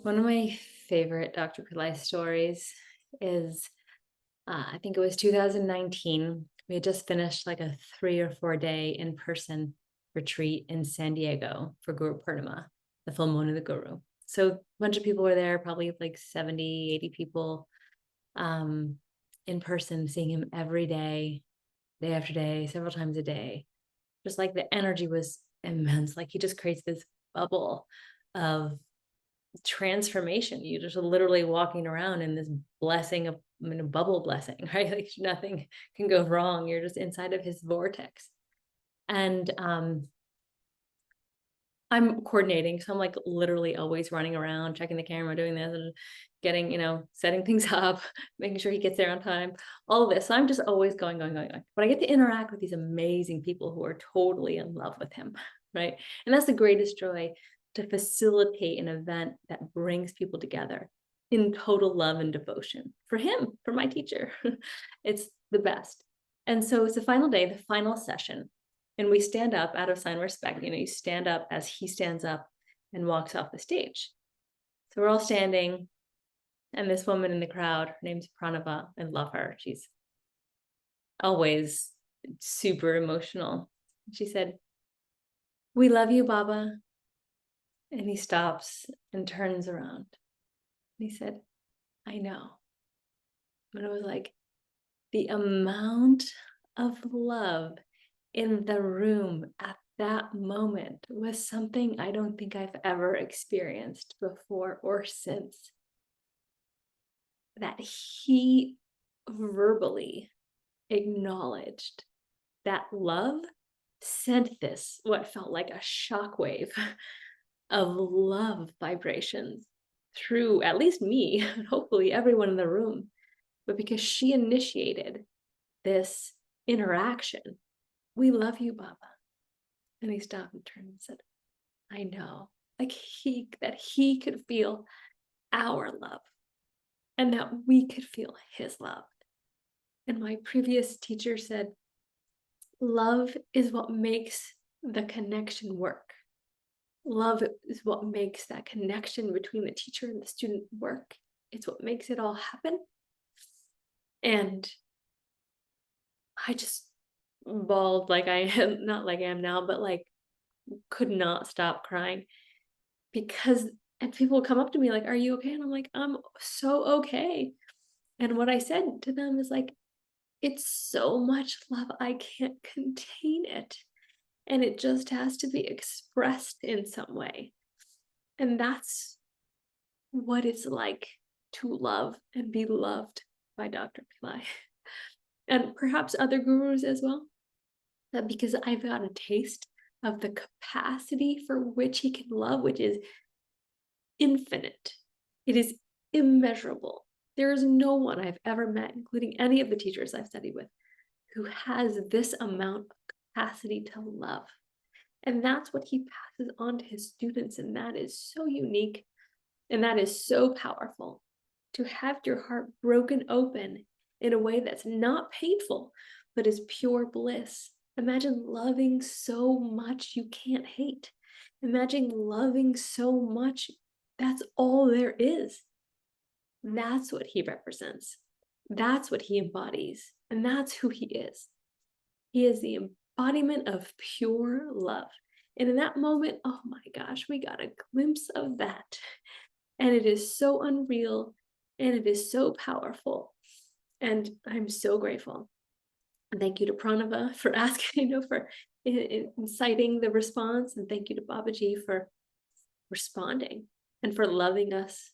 One of my favorite Dr. Pillai stories is I think it was 2019. We had just finished like a 3 or 4 day in person retreat in San Diego for Guru Purnima, the full moon of the Guru. So a bunch of people were there, probably like 70, 80 people um, in person, seeing him every day after day, several times a day. Just like the energy was immense. Like he just creates this bubble of transformation. You just literally walking around in this blessing of, I mean, a bubble blessing, right? Like nothing can go wrong. You're just inside of his vortex. And I'm coordinating. So I'm like literally always running around, checking the camera, doing this and getting, setting things up, making sure he gets there on time, all of this. So I'm just always going. But I get to interact with these amazing people who are totally in love with him, right? And that's the greatest joy, to facilitate an event that brings people together in total love and devotion for him, for my teacher. It's the best. And so it's the final day, the final session. And we stand up out of sign of respect. You stand up as he stands up and walks off the stage. So we're all standing, and this woman in the crowd, her name's Pranava. I love her. She's always super emotional. She said, "We love you, Baba." And he stops and turns around. And he said, "I know." And it was like the amount of love in the room at that moment was something I don't think I've ever experienced before or since. That he verbally acknowledged that love, sent this, what felt like a shockwave of love vibrations through at least me, and hopefully everyone in the room. But because she initiated this interaction, "We love you, Baba." And he stopped and turned and said, "I know." Like that he could feel our love and that we could feel his love. And my previous teacher said, love is what makes the connection work. Love is what makes that connection between the teacher and the student work. It's what makes it all happen. And I just bawled like I am, not like I am now, but like could not stop crying because, and people would come up to me like, "Are you okay?" And I'm like, "I'm so okay." And what I said to them is like, it's so much love, I can't contain it. And it just has to be expressed in some way. And that's what it's like to love and be loved by Dr. Pillai. And perhaps other gurus as well. That because I've got a taste of the capacity for which he can love, which is infinite. It is immeasurable. There is no one I've ever met, including any of the teachers I've studied with, who has this amount of capacity to love. And that's what he passes on to his students. And that is so unique. And that is so powerful, to have your heart broken open in a way that's not painful, but is pure bliss. Imagine loving so much you can't hate. Imagine loving so much that's all there is. That's what he represents. That's what he embodies. And that's who he is. He is the embodiment of pure love. And in that moment, oh my gosh, we got a glimpse of that. And it is so unreal and it is so powerful. And I'm so grateful. And thank you to Pranava for asking, for inciting the response. And thank you to Babaji for responding and for loving us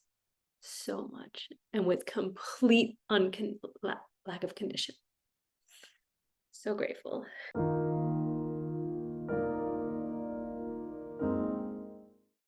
so much and with complete lack of condition. So grateful.